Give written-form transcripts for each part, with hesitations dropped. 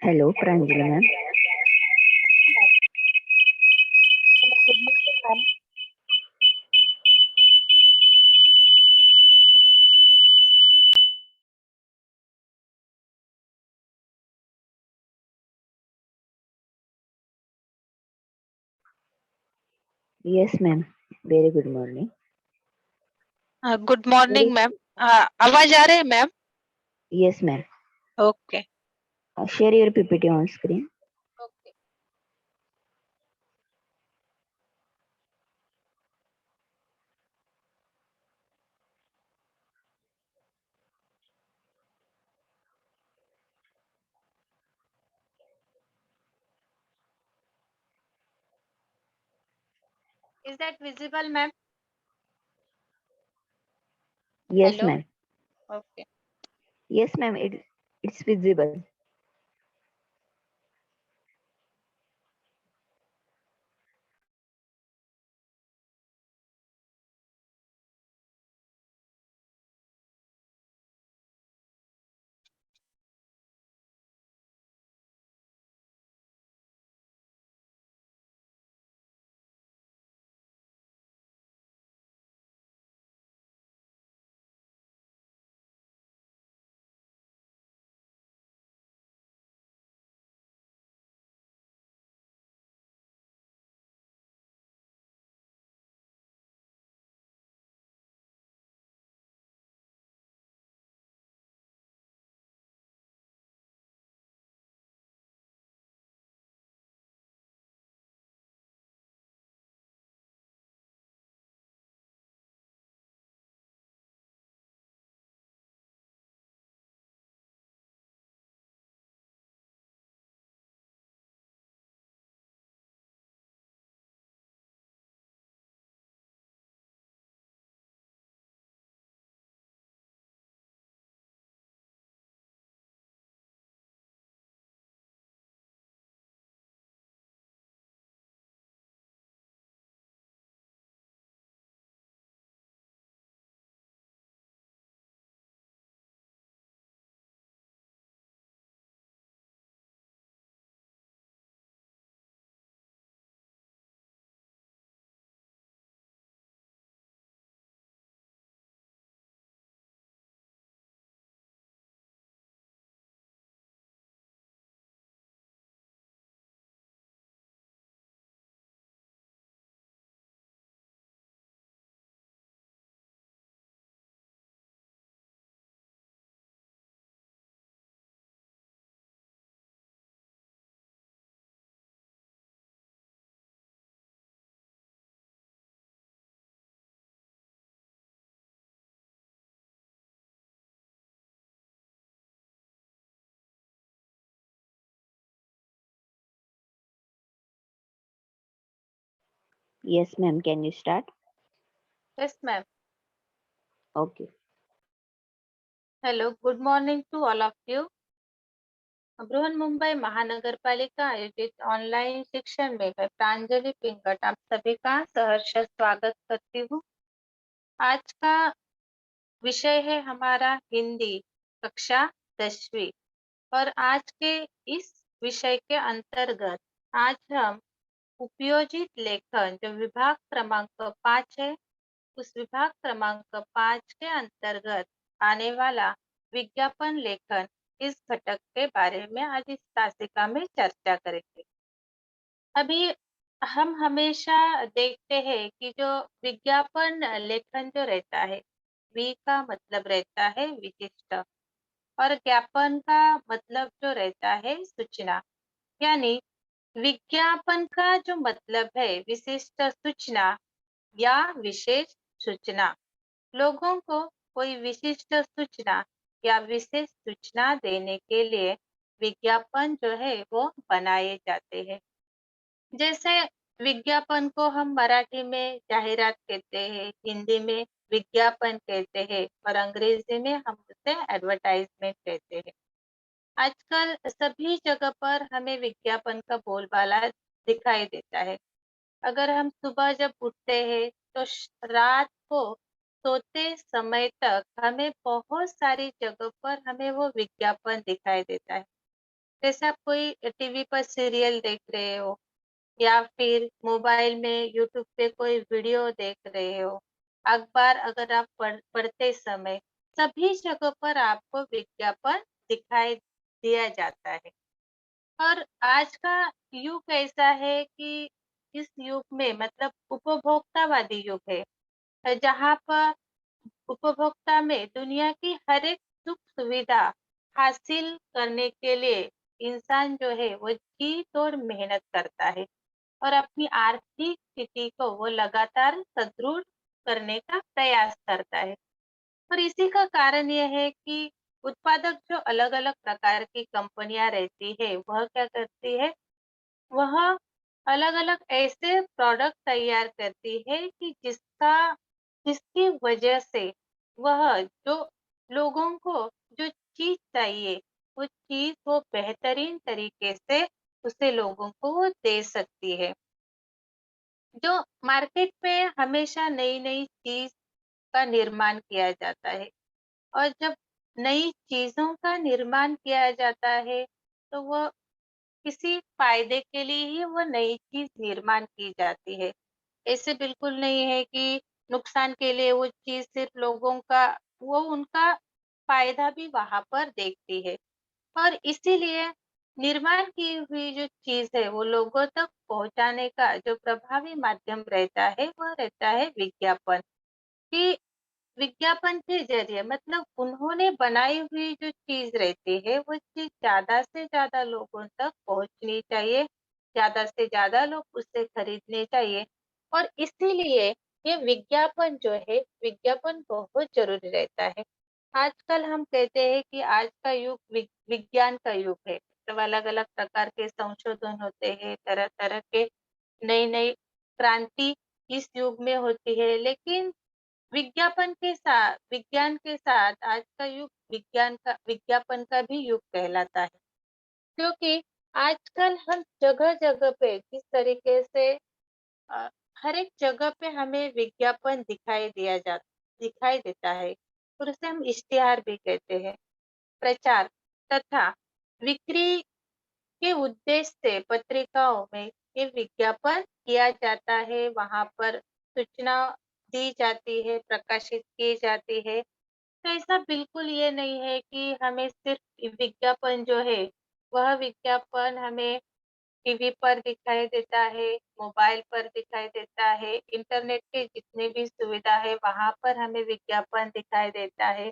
Hello Pranjali ma'am. Good morning ma'am. Yes ma'am, very good morning. Good morning ma'am. आवाज आ रही है ma'am? Yes ma'am. Okay share your PPT on screen. Okay. Is that visible, ma'am? Yes Hello. Ma'am. Okay. Yes ma'am, it's visible. Yes ma'am, can you start? Yes, ma'am. Okay. Hello. Good morning to all of you. Brihanmumbai महानगरपालिका आयोजित online शिक्षण में मैं प्रांजलि पिंगट आप सभी का सहर्ष स्वागत करती हूँ। आज का विषय है हमारा हिंदी कक्षा 10वीं और आज के इस विषय के अंतर्गत आज हम उपयोजित लेखन जो विभाग क्रमांक 5 है, उस विभाग क्रमांक 5 के अंतर्गत आने वाला विज्ञापन लेखन इस घटक के बारे में आज इस तासिका में चर्चा करेंगे। अभी हम हमेशा देखते हैं कि जो विज्ञापन लेखन जो रहता है, वि का मतलब रहता है विशिष्ट और ज्ञापन का मतलब जो रहता है सूचना। यानी विज्ञापन का जो मतलब है विशिष्ट सूचना या विशेष सूचना। लोगों को कोई विशिष्ट सूचना या विशेष सूचना देने के लिए विज्ञापन जो है वो बनाए जाते हैं। जैसे विज्ञापन को हम मराठी में जाहिरात कहते हैं, हिंदी में विज्ञापन कहते हैं और अंग्रेजी में हम उसे एडवर्टाइजमेंट कहते हैं। आजकल सभी जगह पर हमें विज्ञापन का बोलबाला दिखाई देता है। अगर हम सुबह जब उठते हैं तो रात को सोते समय तक हमें बहुत सारी जगह पर हमें वो विज्ञापन दिखाई देता है। जैसे आप कोई टीवी पर सीरियल देख रहे हो या फिर मोबाइल में यूट्यूब पे कोई वीडियो देख रहे हो, अखबार अगर आप पढ़ते समय सभी जगह पर आपको विज्ञापन दिखाई दिया जाता है। और आज का युग ऐसा है कि इस युग में मतलब उपभोक्तावादी युग है, जहाँ पर उपभोक्ता में दुनिया की हर एक सुख-सुविधा हासिल करने के लिए इंसान जो है वो जी-तोड़ मेहनत करता है और अपनी आर्थिक स्थिति को वो लगातार सुदृढ़ करने का प्रयास करता है। और इसी का कारण ये है कि उत्पादक जो अलग-अलग प्रकार की कंपनियाँ रहती है, वह क्या करती है, वह अलग-अलग ऐसे प्रोडक्ट तैयार करती है कि जिसकी वजह से वह जो लोगों को जो चीज़ चाहिए, वो चीज़ वो बेहतरीन तरीके से उसे लोगों को वो दे सकती है। जो मार्केट में हमेशा नई-नई चीज़ का निर्माण किया जाता है और जब नई चीज़ों का निर्माण किया जाता है, तो वो किसी फ़ायदे के लिए ही वो नई चीज़ निर्माण की जाती है। ऐसे बिल्कुल नहीं है कि नुकसान के लिए वो चीज़ सिर्फ़ लोगों का वो उनका फ़ायदा भी वहाँ पर देखती है। और इसीलिए निर्माण की हुई जो चीज़ है, वो लोगों तक पहुँचाने का जो प्रभावी माध्यम रहता है, वह रहता है विज्ञापन। कि विज्ञापन के ज़रिए मतलब उन्होंने बनाई हुई जो चीज़ रहती है, वो चीज़ ज़्यादा से ज़्यादा लोगों तक पहुँचनी चाहिए, ज़्यादा से ज़्यादा लोग उसे खरीदने चाहिए। और इसीलिए ये विज्ञापन जो है, विज्ञापन बहुत ज़रूरी रहता है। आजकल हम कहते हैं कि आज का युग विज्ञान का युग है, मतलब अलग-अलग प्रकार के संशोधन होते हैं, तरह-तरह के नई-नई क्रांति इस युग में होती है, लेकिन विज्ञान के साथ आज का युग विज्ञापन का भी युग कहलाता है। क्योंकि आजकल हम जगह-जगह पे जिस तरीके से अ, हर एक जगह पे हमें विज्ञापन दिखाई देता है और उसे हम इश्तिहार भी कहते हैं। प्रचार तथा बिक्री के उद्देश्य से पत्रिकाओं में ये विज्ञापन किया जाता है, वहाँ पर सूचना दी जाती है, प्रकाशित की जाती है। तो ऐसा बिल्कुल ये नहीं है कि हमें सिर्फ़ विज्ञापन जो है, वह विज्ञापन हमें टीवी पर दिखाई देता है, मोबाइल पर दिखाई देता है, इंटरनेट के जितने भी सुविधा है, वहाँ पर हमें विज्ञापन दिखाई देता है।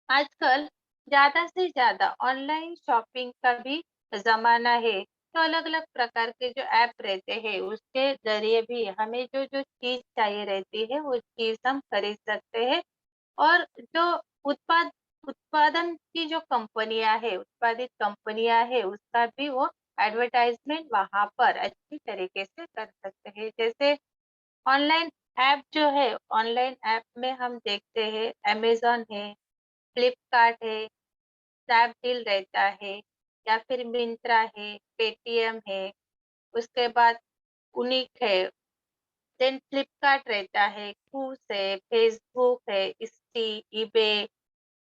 आजकल ज़्यादा से ज़्यादा ऑनलाइन शॉपिंग का भी ज़माना है, तो अलग-अलग प्रकार के जो ऐप रहते हैं, उसके ज़रिए भी हमें जो-जो चीज़ चाहिए रहती है, वो चीज़ हम खरीद सकते हैं और जो उत्पादन की जो कंपनियाँ हैं, उत्पादित कंपनियाँ हैं, उसका भी वो एडवर्टाइज़मेंट वहाँ पर अच्छी तरीके से कर सकते हैं। जैसे ऑनलाइन ऐप जो है, ऑनलाइन ऐप में हम देखते हैं अमेज़न है, फ्लिपकार्ट है, स्नैपडील रहता है या फिर मिंत्रा है, पेटीएम है, उसके बाद यूनिक है, देन फ्लिपकार्ट रहता है, कूव्स है, फेसबुक है, इस्टी, ईबे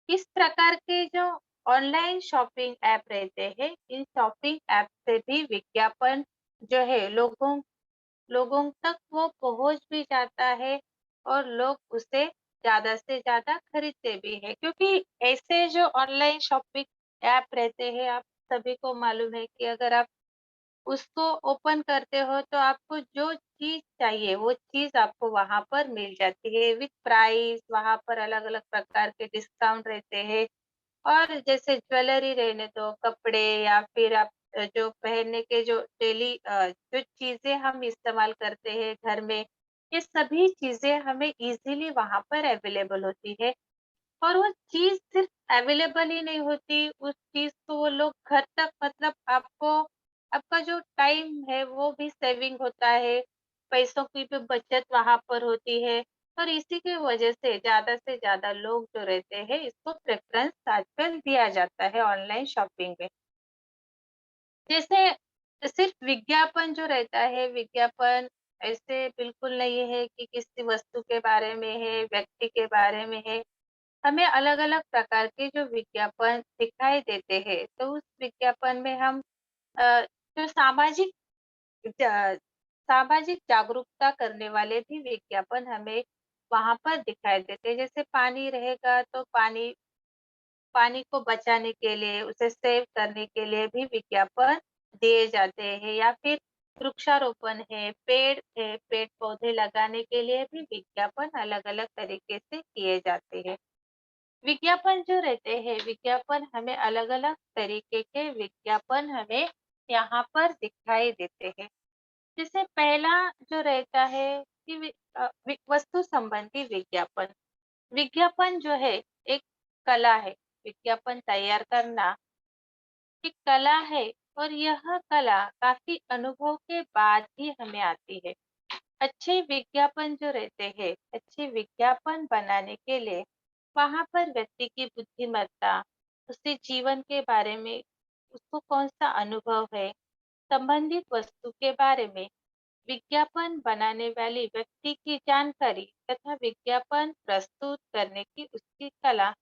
इस प्रकार के जो ऑनलाइन शॉपिंग ऐप रहते हैं, इन शॉपिंग ऐप से भी विज्ञापन जो है लोगों तक वो पहुँच भी जाता है और लोग उसे ज़्यादा से ज़्यादा खरीदते भी हैं। क्योंकि ऐसे जो ऑनलाइन शॉपिंग ऐप रहते हैं, आप सभी को मालूम है कि अगर आप उसको ओपन करते हो तो आपको जो चीज़ चाहिए, वो चीज़ आपको वहाँ पर मिल जाती है विथ प्राइस वहाँ पर अलग-अलग प्रकार के डिस्काउंट रहते हैं। और जैसे ज्वेलरी रहने दो, कपड़े या फिर आप जो पहनने के जो डेली जो चीज़ें हम इस्तेमाल करते हैं घर में, ये सभी चीज़ें हमें इज़िली वहाँ पर अवेलेबल होती है। और वो चीज़ सिर्फ़ अवेलेबल ही नहीं होती, उस चीज़ को वो लोग घर तक मतलब आपको आपका जो टाइम है वो भी सेविंग होता है, पैसों की भी बचत वहाँ पर होती है और इसी की वजह से ज़्यादा लोग जो रहते हैं इसको प्रेफ़रेंस आजकल दिया जाता है ऑनलाइन शॉपिंग में। जैसे सिर्फ़ विज्ञापन जो रहता है, विज्ञापन ऐसे बिल्कुल नहीं है कि किसी वस्तु के बारे में है, व्यक्ति के बारे में है। हमें अलग-अलग प्रकार के जो विज्ञापन दिखाई देते हैं, तो उस विज्ञापन में हम अ, जो जा सामाजिक जागरूकता करने वाले भी विज्ञापन हमें वहाँ पर दिखाई देते हैं। जैसे पानी रहेगा तो पानी पानी को बचाने के लिए, उसे सेव करने के लिए भी विज्ञापन दिए जाते हैं या फिर वृक्षारोपण है, पेड़-पौधे लगाने के लिए भी विज्ञापन अलग-अलग तरीके से किए जाते हैं। विज्ञापन जो रहते हैं, विज्ञापन हमें अलग-अलग तरीके के विज्ञापन हमें यहाँ पर दिखाई देते हैं। जैसे पहला जो रहता है कि वस्तु संबंधी विज्ञापन। विज्ञापन जो है एक कला है। विज्ञापन तैयार करना एक कला है और यह कला काफ़ी अनुभव के बाद ही हमें आती है। अच्छे विज्ञापन जो रहते हैं, अच्छे विज्ञापन बनाने के लिए वहाँ पर व्यक्ति की बुद्धिमत्ता, उसके जीवन के बारे में उसको कौन-सा अनुभव है, संबंधित वस्तु के बारे में विज्ञापन बनाने वाली व्यक्ति की जानकारी तथा विज्ञापन प्रस्तुत करने की उसकी कला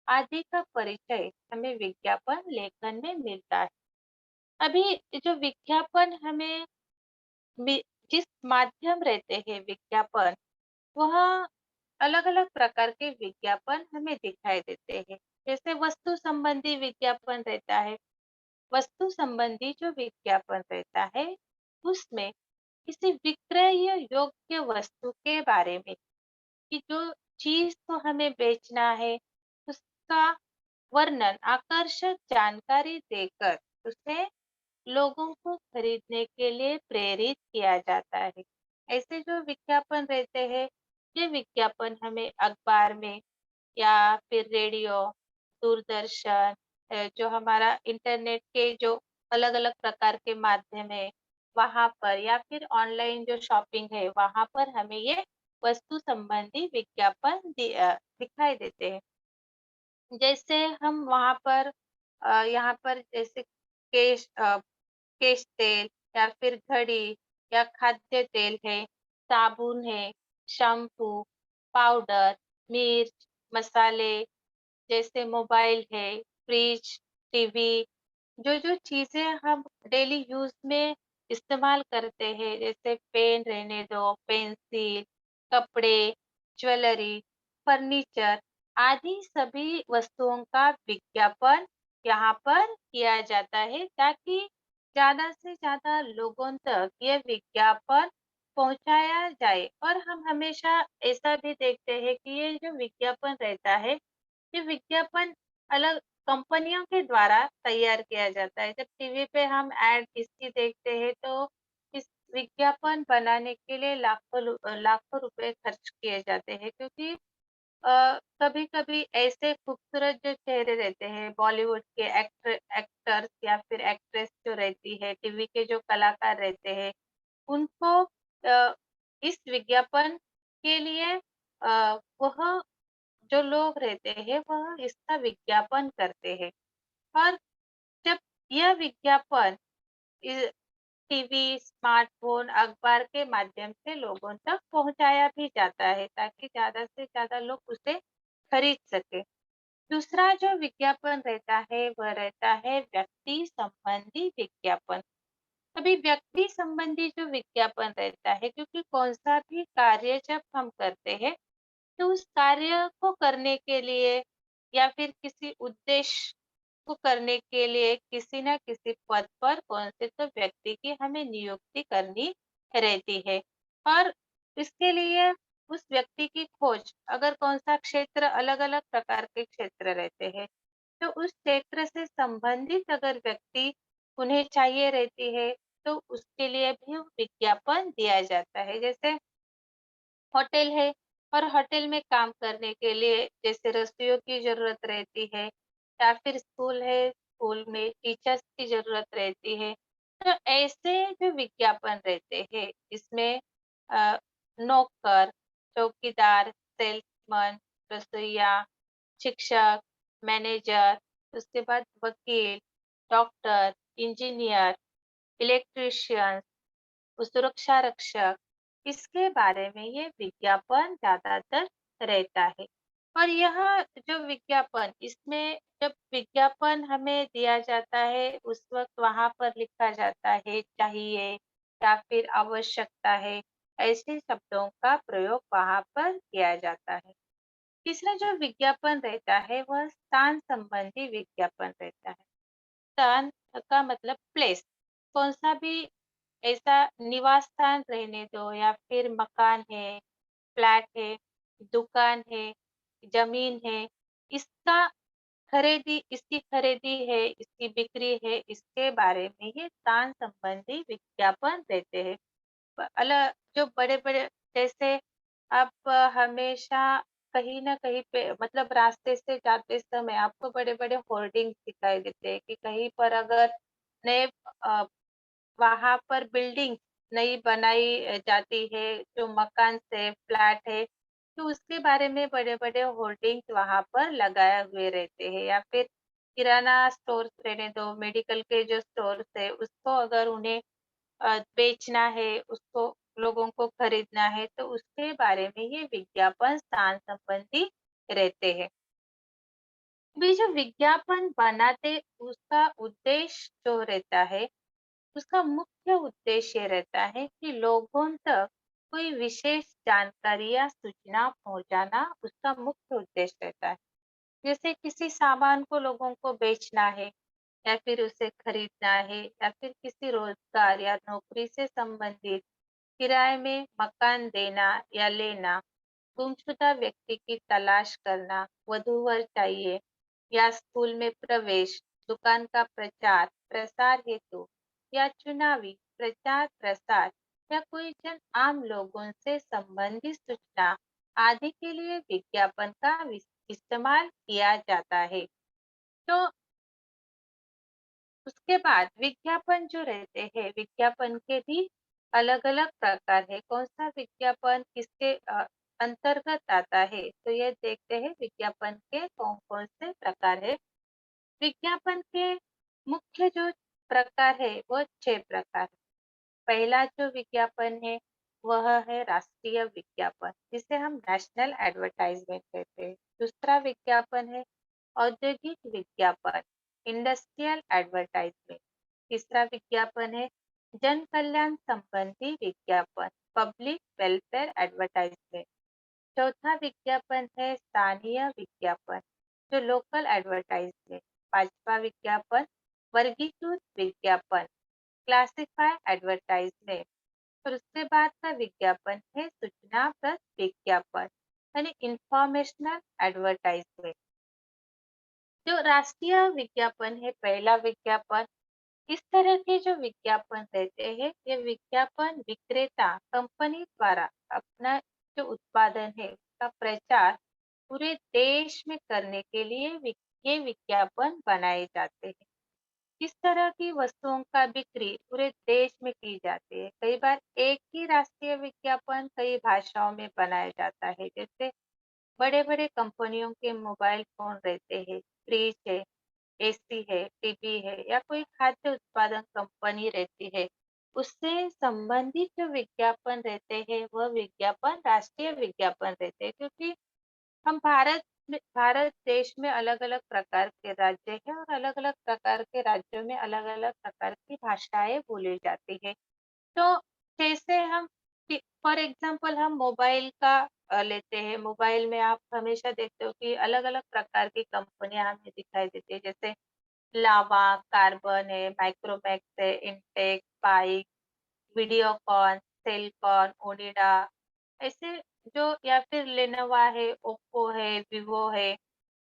आदि का परिचय हमें विज्ञापन लेखन में मिलता है। अभी जो विज्ञापन हमें मि जिस माध्यम रहते हैं विज्ञापन, वह अलग-अलग प्रकार के विज्ञापन हमें दिखाई देते हैं। जैसे वस्तु संबंधी विज्ञापन रहता है। वस्तु संबंधी जो विज्ञापन रहता है, उसमें किसी विक्रय योग्य वस्तु के बारे में कि जो चीज़ को हमें बेचना है, उसका वर्णन, आकर्षक जानकारी देकर उसे लोगों को खरीदने के लिए प्रेरित किया जाता है। ऐसे जो विज्ञापन रहते हैं, ये विज्ञापन हमें अखबार में या फिर रेडियो, दूरदर्शन जो हमारा इंटरनेट के जो अलग-अलग प्रकार के माध्यम है, वहाँ पर या फिर ऑनलाइन जो शॉपिंग है, वहाँ पर हमें ये वस्तु संबंधी विज्ञापन दिखाई देते हैं। जैसे हम वहाँ पर यहाँ पर जैसे केश तेल या फिर घड़ी या खाद्य तेल है, साबुन है, शैम्पू, पाउडर, मिर्च, मसाले जैसे मोबाइल है, फ्रिज, टीवी, जो-जो चीज़ें हम डेली यूज़ में इस्तेमाल करते हैं, जैसे पेन रहने दो, पेंसिल, कपड़े, ज्वेलरी, फर्नीचर आदि सभी वस्तुओं का विज्ञापन यहाँ पर किया जाता है ताकि ज़्यादा से ज़्यादा लोगों तक ये विज्ञापन पहुँचाया जाए और हम हमेशा ऐसा भी देखते हैं कि ये जो विज्ञापन रहता है ये विज्ञापन अलग कंपनियों के द्वारा तैयार किया जाता है। जब टीवी पे हम एड इसकी देखते हैं तो इस विज्ञापन बनाने के लिए लाखों रुपए खर्च किए जाते हैं क्योंकि कभी-कभी ऐसे खूबसूरत जो चेहरे रहते हैं बॉलीवुड के एक्टर्स या फिर एक्ट्रेस जो रहती है, टीवी के जो कलाकार रहते हैं, उनको इस विज्ञापन के लिए वह जो लोग रहते हैं वह इसका विज्ञापन करते हैं और जब यह विज्ञापन इ टीवी, स्मार्टफ़ोन, अखबार के माध्यम से लोगों तक पहुँचाया भी जाता है ताकि ज़्यादा से ज़्यादा लोग उसे खरीद सकें। दूसरा जो विज्ञापन रहता है वह रहता है व्यक्ति संबंधी विज्ञापन। अभी व्यक्ति संबंधी जो विज्ञापन रहता है क्योंकि कौन-सा भी कार्य जब हम करते हैं तो उस कार्य को करने के लिए या फिर किसी उद्देश्य को करने के लिए किसी न किसी पद पर कौन से तो व्यक्ति की हमें नियुक्ति करनी रहती है और इसके लिए उस व्यक्ति की खोज अगर कौन सा क्षेत्र अलग-अलग प्रकार के क्षेत्र रहते हैं तो उस क्षेत्र से संबंधित अगर व्यक्ति उन्हें चाहिए रहती है तो उसके लिए भी विज्ञापन दिया जाता है जैसे होटल है और होटल में काम करने के लिए जैसे रसोइयों की ज़रूरत रहती है या फिर स्कूल है, स्कूल में टीचर्स की ज़रूरत रहती है। तो ऐसे जो विज्ञापन रहते हैं इसमें अ, नौकर, चौकीदार, सेल्समैन, रसोइया, शिक्षक, मैनेजर, उसके बाद वकील, डॉक्टर, इंजीनियर, इलेक्ट्रीशियन सुरक्षा रक्षक, इसके बारे में ये विज्ञापन ज़्यादातर रहता है। और यह जो विज्ञापन इसमें जब विज्ञापन हमें दिया जाता है उस वक़्त वहाँ पर लिखा जाता है चाहिए या फिर आवश्यकता है, ऐसे शब्दों का प्रयोग वहाँ पर किया जाता है। तीसरा जो विज्ञापन रहता है वह स्थान संबंधी विज्ञापन रहता है। स्थान का मतलब प्लेस, कौन-सा भी ऐसा निवास स्थान रहने दो या फिर मकान है, फ्लैट है, दुकान है, ज़मीन है, इसका इसकी खरीदी है, इसकी बिक्री है, इसके बारे में ये स्थान संबंधी विज्ञापन देते हैं। जो बड़े-बड़े जैसे आप हमेशा कहीं न कहीं पे मतलब रास्ते से जाते समय आपको बड़े-बड़े होर्डिंग्स दिखाई देते हैं कि कहीं पर अगर नए अ, वहाँ पर बिल्डिंग नई बनाई जाती है, जो मकान से फ्लैट है, तो उसके बारे में बड़े-बड़े होर्डिंग्स वहाँ पर लगाए हुए रहते हैं या फिर किराना स्टोर्स रहने दो, मेडिकल के जो स्टोर्स है, उसको अगर उन्हें बेचना है, उसको लोगों को खरीदना है, तो उसके बारे में ये विज्ञापन स्थान संबंधी रहते हैं। अभी जो विज्ञापन बनाते उसका उद्देश्य जो रहता है उसका मुख्य उद्देश्य रहता है कि लोगों तक कोई विशेष जानकारी या सूचना पहुंचाना उसका मुख्य उद्देश्य रहता है। जैसे किसी सामान को लोगों को बेचना है या फिर उसे खरीदना है या फिर किसी रोजगार या नौकरी से संबंधित किराए में मकान देना या लेना, गुमशुदा व्यक्ति की तलाश करना, वधूवर चाहिए या स्कूल में प्रवेश, दुकान का प्रचार प्रसार हेतु या चुनावी प्रचार प्रसार या कोई जन आम लोगों से संबंधित सूचना आदि के लिए विज्ञापन का इस्तेमाल किया जाता है। तो उसके बाद विज्ञापन जो रहते हैं, विज्ञापन के भी अलग-अलग प्रकार है। कौन-सा विज्ञापन किसके अंतर्गत आता है, तो ये देखते हैं विज्ञापन के कौन-कौन से प्रकार है। विज्ञापन के मुख्य जो प्रकार है, वो 6 प्रकार है। पहला जो विज्ञापन है, वह है राष्ट्रीय विज्ञापन, जिसे हम नेशनल एडवर्टाइजमेंट कहते हैं। दूसरा विज्ञापन है औद्योगिक विज्ञापन, इंडस्ट्रियल एडवर्टाइजमेंट। तीसरा विज्ञापन है जन कल्याण संबंधी विज्ञापन, पब्लिक वेलफेयर एडवर्टाइजमेंट। चौथा विज्ञापन है स्थानीय विज्ञापन, जो लोकल एडवर्टाइजमेंट। पांचवा विज्ञापन वर्गीकृत विज्ञापन, क्लासिफाई एडवर्टाइजमेंट। और उसके बाद का विज्ञापन है सूचनाप्रद विज्ञापन यानी इंफॉर्मेशनल एडवर्टाइजमेंट। जो राष्ट्रीय विज्ञापन है, पहला विज्ञापन, इस तरह के जो विज्ञापन रहते हैं, ये विज्ञापन विक्रेता कंपनी द्वारा अपना जो उत्पादन है उसका प्रचार पूरे देश में करने के लिए ये विज्ञापन बनाए जाते हैं। इस तरह की वस्तुओं का बिक्री पूरे देश में की जाती है। कई बार एक ही राष्ट्रीय विज्ञापन कई भाषाओं में बनाया जाता है। जैसे बड़े-बड़े कंपनियों के मोबाइल फ़ोन रहते हैं, फ्रिज है, एसी है, टीवी है या कोई खाद्य उत्पादन कंपनी रहती है, उससे संबंधित जो विज्ञापन रहते हैं, वह विज्ञापन राष्ट्रीय विज्ञापन रहते हैं क्योंकि हम भारत देश में अलग-अलग प्रकार के राज्य हैं और अलग-अलग प्रकार के राज्यों में अलग-अलग प्रकार की भाषाएँ बोली जाती हैं। तो जैसे हम फॉर एग्जांपल हम मोबाइल का लेते हैं। मोबाइल में आप हमेशा देखते हो कि अलग-अलग प्रकार की कंपनियाँ हमें दिखाई देती है। जैसे लावा, कार्बन है, माइक्रोमैक्स है, इंटेक्स, स्पाइक, वीडियोकॉन, सेलकॉन, ओनिडा ऐसे जो या फिर लेनोवा है, ओप्पो है, वीवो है,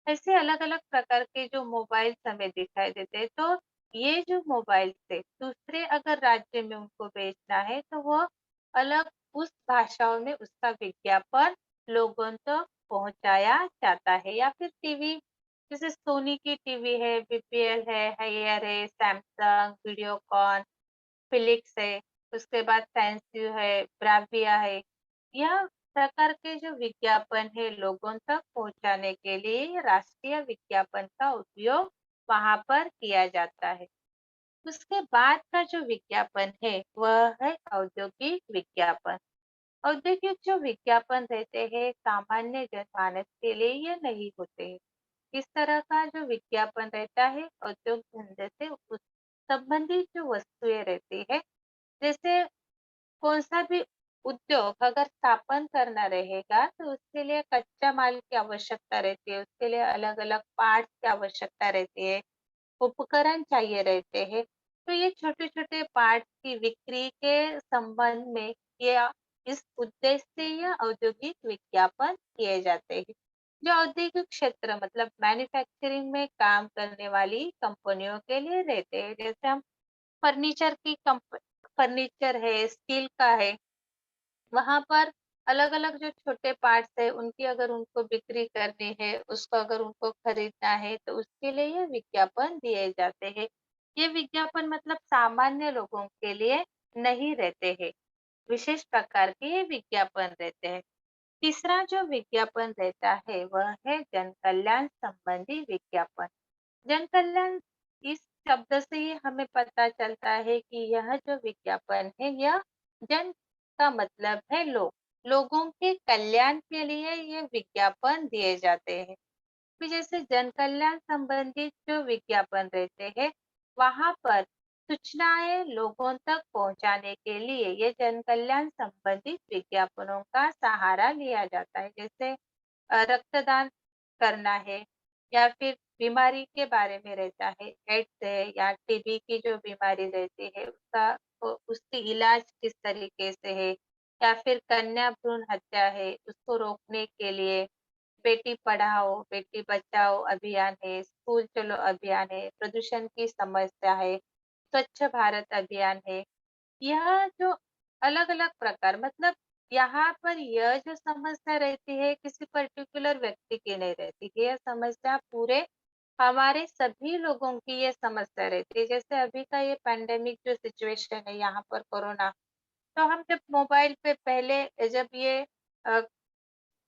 ऐसे अलग-अलग प्रकार के जो मोबाइल्स हमें दिखाई देते हैं। तो ये जो मोबाइल्स है, दूसरे अगर राज्य में उनको बेचना है, तो वो अलग उस भाषाओं में उसका विज्ञापन लोगों तक पहुँचाया जाता है या फिर टीवी जैसे सोनी की टीवी है, बीपीएल है, हायर है, सैमसंग, वीडियोकॉन, फिलिप्स है, उसके बाद सैनसियो है, ब्राविया है। यह प्रकार के जो विज्ञापन है लोगों तक पहुँचाने के लिए राष्ट्रीय विज्ञापन का उपयोग वहाँ पर किया जाता है। उसके बाद का जो विज्ञापन है वह है औद्योगिक विज्ञापन। औद्योगिक जो विज्ञापन रहते हैं सामान्य जनमानस के लिए ये नहीं होते हैं। इस तरह का जो विज्ञापन रहता है उद्योग धंधे से उस संबंधित जो वस्तुएं रहती है, जैसे कौन सा भी उद्योग अगर स्थापन करना रहेगा तो उसके लिए कच्चा माल की आवश्यकता रहती है, उसके लिए अलग अलग पार्ट्स की आवश्यकता रहती है, उपकरण चाहिए रहते हैं। तो ये छोटे छोटे पार्ट्स की बिक्री के संबंध में या इस उद्देश्य से यह औद्योगिक विज्ञापन किए जाते हैं। जो औद्योगिक क्षेत्र मतलब मैन्युफैक्चरिंग में काम करने वाली कंपनियों के लिए रहते हैं, जैसे हम फर्नीचर की कंप फर्नीचर है, स्टील का है, वहाँ पर अलग-अलग जो छोटे पार्ट्स है उनकी अगर उनको बिक्री करनी है, उसको अगर उनको खरीदना है तो उसके लिए ये विज्ञापन दिए जाते हैं। ये विज्ञापन मतलब सामान्य लोगों के लिए नहीं रहते हैं, विशेष प्रकार के ये विज्ञापन रहते हैं। तीसरा जो विज्ञापन रहता है वह है जन कल्याण संबंधी विज्ञापन। जन कल्याण इस शब्द से ही हमें पता चलता है कि यह जो विज्ञापन है यह जन का मतलब है लोग। लोगों के कल्याण के लिए ये विज्ञापन दिए जाते हैं। फिर जैसे जन कल्याण संबंधित जो विज्ञापन रहते हैं, वहाँ पर सूचनाएं लोगों तक पहुँचाने के लिए ये जन कल्याण संबंधित विज्ञापनों का सहारा लिया जाता है। जैसे रक्तदान करना है या फिर बीमारी के बारे में रहता है, एड्स है या टीबी की जो बीमारी रहती है उसका उसकी इलाज किस तरीके से है, या फिर कन्या भ्रूण हत्या है उसको रोकने के लिए बेटी पढ़ाओ, बेटी बचाओ अभियान है, स्कूल चलो अभियान है, प्रदूषण की समस्या है, स्वच्छ भारत अभियान है। यह जो अलग-अलग प्रकार मतलब यहाँ पर यह जो समस्या रहती है किसी पर्टिकुलर व्यक्ति की नहीं रहती, यह समस्या पूरे हमारे सभी लोगों की ये समस्या रहती है। जैसे अभी का ये पैंडेमिक जो सिचुएशन है यहाँ पर कोरोना, तो हम जब मोबाइल पे पहले जब ये अ,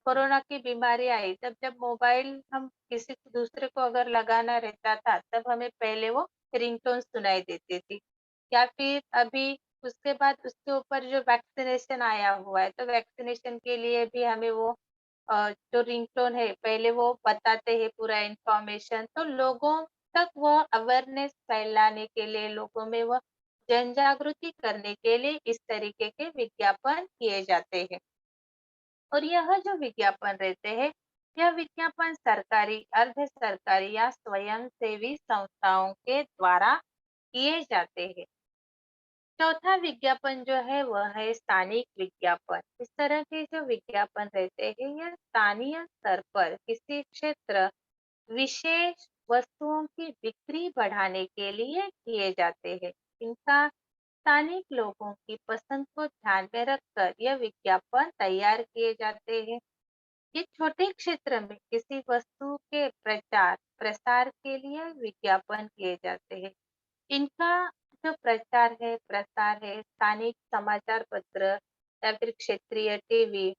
कोरोना की बीमारी आई, तब जब मोबाइल हम किसी को दूसरे को अगर लगाना रहता था, तब हमें पहले वो रिंगटोन सुनाई देती थी। या फिर अभी उसके बाद उसके ऊपर जो वैक्सीनेशन आया हुआ है, तो वैक्सीनेशन के लिए भी हमें वो जो रिंगटोन है, पहले वो बताते हैं पूरा इन्फॉर्मेशन, तो लोगों तक वो अवेयरनेस फैलाने के लिए, लोगों में वो जन जागृति करने के लिए इस तरीके के विज्ञापन किए जाते हैं। और यह जो विज्ञापन रहते हैं, यह विज्ञापन सरकारी, अर्ध सरकारी या स्वयंसेवी संस्थाओं के द्वारा किए जाते हैं। चौथा विज्ञापन जो है वह है स्थानिक विज्ञापन। इस तरह के जो विज्ञापन रहते हैं यह स्थानीय स्तर पर किसी क्षेत्र विशेष वस्तुओं की बिक्री बढ़ाने के लिए किए जाते हैं। इनका स्थानिक लोगों की पसंद को ध्यान में रखकर यह विज्ञापन तैयार किए जाते हैं। ये छोटे क्षेत्र में किसी वस्तु के प्रचार प्रसार के लिए विज्ञापन किए जाते हैं। इनका जो प्रचार है प्रसार है स्थानिक समाचार पत्र या फिर क्षेत्रीय TV,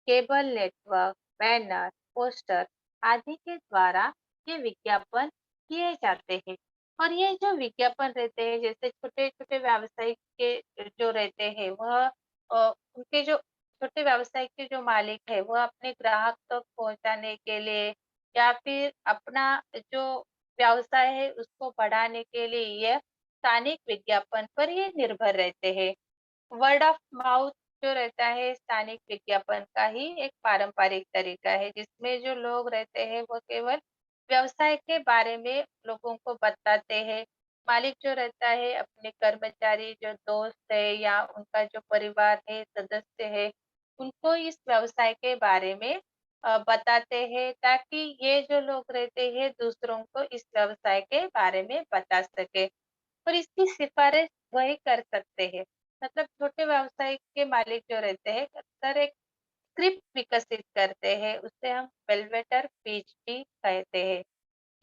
cable network, banner, poster आदि के द्वारा ये विज्ञापन किए जाते हैं। और ये जो विज्ञापन रहते हैं जैसे छोटे छोटे व्यवसायिक के जो रहते हैं वह उनके जो छोटे व्यवसाय के जो मालिक है वह अपने ग्राहक तक पहुंचाने के लिए या फिर अपना जो व्यवसाय है उसको बढ़ाने के लिए यह स्थानिक विज्ञापन पर ये निर्भर रहते हैं। वर्ड ऑफ माउथ जो रहता है स्थानिक विज्ञापन का ही एक पारंपरिक तरीका है, जिसमें जो लोग रहते हैं वो केवल व्यवसाय के बारे में लोगों को बताते हैं। मालिक जो रहता है अपने कर्मचारी जो दोस्त है या उनका जो परिवार है सदस्य है उनको इस व्यवसाय के बारे में बताते हैं ताकि ये जो लोग रहते हैं दूसरों को इस व्यवसाय के बारे में बता सके और इसकी सिफारिश वही कर सकते हैं। मतलब छोटे व्यवसाय के मालिक जो रहते हैं अक्सर एक स्क्रिप्ट विकसित करते हैं, उसे हम एलिवेटर पिच भी कहते हैं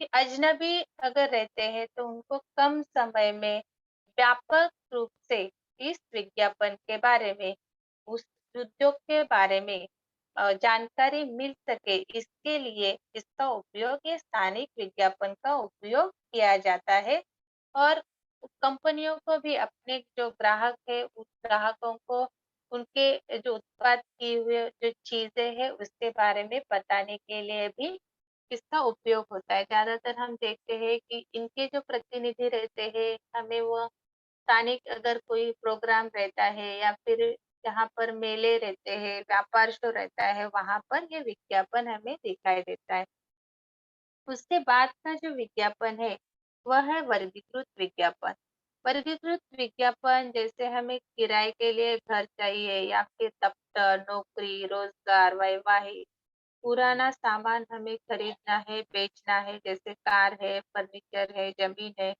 कि अजनबी अगर रहते हैं तो उनको कम समय में व्यापक रूप से इस विज्ञापन के बारे में, उस उद्योग के बारे में जानकारी मिल सके इसके लिए इसका उपयोग ये स्थानिक विज्ञापन का उपयोग किया जाता है और कंपनियों को भी अपने जो ग्राहक है उस ग्राहकों को उनके जो उत्पाद किए हुए जो चीज़ें हैं उसके बारे में बताने के लिए भी इसका उपयोग होता है। ज़्यादातर हम देखते हैं कि इनके जो प्रतिनिधि रहते हैं, हमें वो स्थानिक अगर कोई प्रोग्राम रहता है या फिर जहाँ पर मेले रहते हैं, व्यापार शो रहता है, वहाँ पर ये विज्ञापन हमें दिखाई देता है। उसके बाद का जो विज्ञापन है, वह है वर्गीकृत विज्ञापन। वर्गीकृत विज्ञापन जैसे हमें किराए के लिए घर चाहिए या फिर दफ्तर, नौकरी, रोजगार, वैवाहिक, पुराना सामान हमें खरीदना है, बेचना है, जैसे कार है, फर्नीचर है, जमीन है,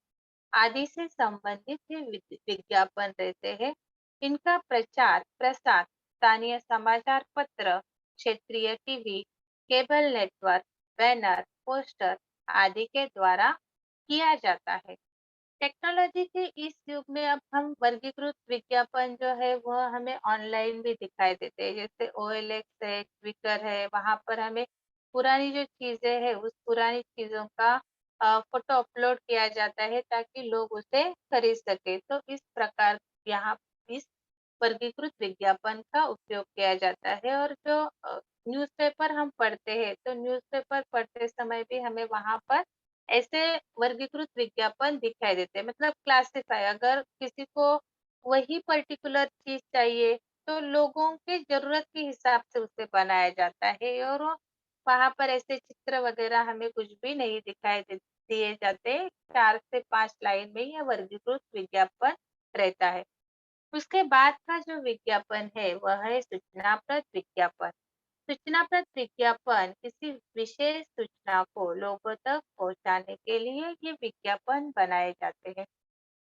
आदि से संबंधित ये विज्ञापन रहते हैं। इनका प्रचार प्रसार स्थानीय समाचार पत्र, क्षेत्रीय TV, cable network, banner, poster आदि के द्वारा किया जाता है। टेक्नोलॉजी के इस युग में अब हम वर्गीकृत विज्ञापन जो है वह हमें ऑनलाइन भी दिखाई देते हैं, जैसे ओएलएक्स है, क्विकर है, वहां पर हमें पुरानी जो चीजें हैं उस पुरानी चीजों का फोटो अपलोड किया जाता है ताकि लोग उसे खरीद सके। तो इस प्रकार यहाँ इस वर्गीकृत विज्ञापन का उपयोग किया जाता है। और जो न्यूज़पेपर हम पढ़ते हैं तो न्यूज़पेपर पढ़ते समय भी हमें वहां पर ऐसे वर्गीकृत विज्ञापन दिखाई देते हैं, मतलब क्लासिफाई। अगर किसी को वही पर्टिकुलर चीज चाहिए तो लोगों के जरूरत के हिसाब से उसे बनाया जाता है। और वहां पर ऐसे चित्र वगैरह हमें कुछ भी नहीं दिए जाते। 4 से 5 लाइन में यह वर्गीकृत विज्ञापन रहता है। उसके बाद का जो विज्ञापन है वह है सूचनाप्रद विज्ञापन। सूचनाप्रद विज्ञापन किसी विशेष सूचना को लोगों तक पहुंचाने के लिए ये विज्ञापन बनाए जाते हैं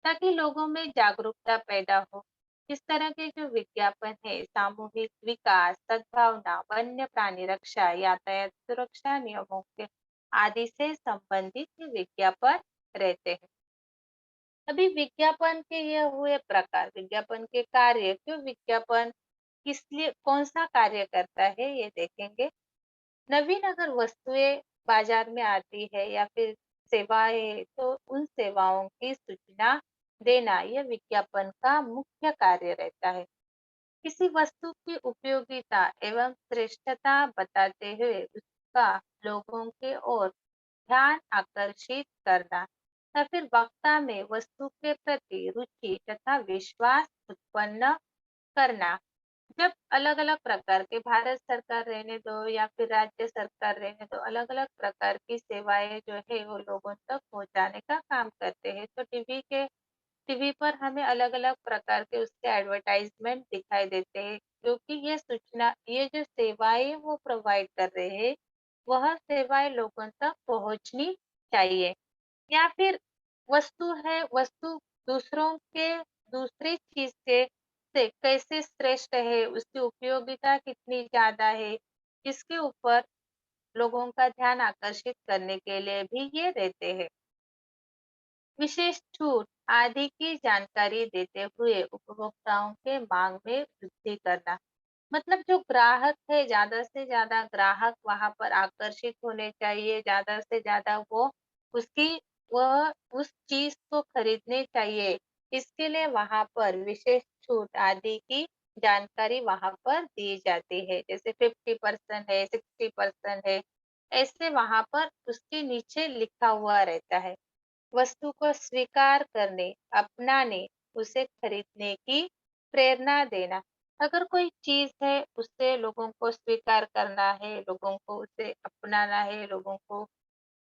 ताकि लोगों में जागरूकता पैदा हो। इस तरह के जो विज्ञापन है सामूहिक विकास, सद्भावना, वन्य प्राणी रक्षा, यातायात सुरक्षा नियमों के आदि से संबंधित ये विज्ञापन रहते हैं। अभी विज्ञापन के ये हुए प्रकार, विज्ञापन के कार्य, क्यों विज्ञापन किस लिए कौन सा कार्य करता है ये देखेंगे। नवीन अगर वस्तुएं बाजार में आती है या फिर सेवाएं, तो उन सेवाओं की सूचना देना यह विज्ञापन का मुख्य कार्य रहता है। किसी वस्तु की उपयोगिता एवं श्रेष्ठता बताते हुए उसका लोगों के ओर ध्यान आकर्षित करना या फिर वक्ता में वस्तु के प्रति रुचि तथा विश्वास उत्पन्न करना। जब अलग-अलग प्रकार के भारत सरकार रहने दो या फिर राज्य सरकार रहने दो, अलग-अलग प्रकार की सेवाएं जो है वो लोगों तक पहुंचाने का काम करते हैं। तो टीवी पर हमें अलग-अलग प्रकार के उसके एडवर्टाइजमेंट दिखाई देते हैं, क्योंकि ये सूचना, ये जो सेवाएं वो प्रोवाइड कर रहे हैं, वह सेवाएं लोगों तक पहुंचनी चाहिए। या फिर वस्तु है, वस्तु दूसरों के दूसरी चीज से कैसे श्रेष्ठ है, उसकी उपयोगिता कितनी ज्यादा है, इसके ऊपर लोगों का ध्यान आकर्षित करने के लिए भी ये रहते हैं। विशेष छूट आदि की जानकारी देते हुए उपभोक्ताओं के मांग में वृद्धि करना। मतलब जो ग्राहक है, ज्यादा से ज्यादा ग्राहक वहां पर आकर्षित होने चाहिए, ज्यादा से ज्यादा वो उसकी वह उस चीज को खरीदने चाहिए। इसके लिए वहां पर विशेष छूट आदि की जानकारी वहां पर दी जाती है, जैसे 50% है, 60% है, ऐसे वहां पर उसके नीचे लिखा हुआ रहता है। वस्तु को स्वीकार करने, अपनाने, उसे खरीदने की प्रेरणा देना। अगर कोई चीज है उसे लोगों को स्वीकार करना है, लोगों को उसे अपनाना है, लोगों को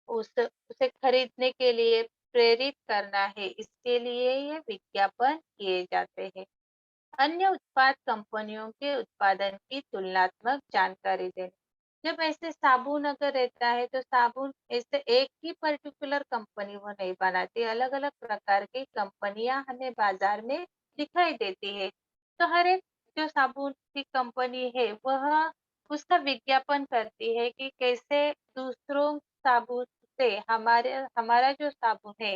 उसे खरीदने के लिए प्रेरित करना है, इसके लिए ये विज्ञापन किए जाते हैं। अन्य उत्पाद कंपनियों के उत्पादन की तुलनात्मक जानकारी देना। जब ऐसे साबुन अगर रहता है तो साबुन ऐसे एक ही पर्टिकुलर कंपनी वो नहीं बनाती, अलग अलग प्रकार की कंपनियां हमें बाजार में दिखाई देती है। तो हर एक जो साबुन की कंपनी है वह उसका विज्ञापन करती है कि कैसे दूसरों साबुन से हमारे हमारा जो साबुन है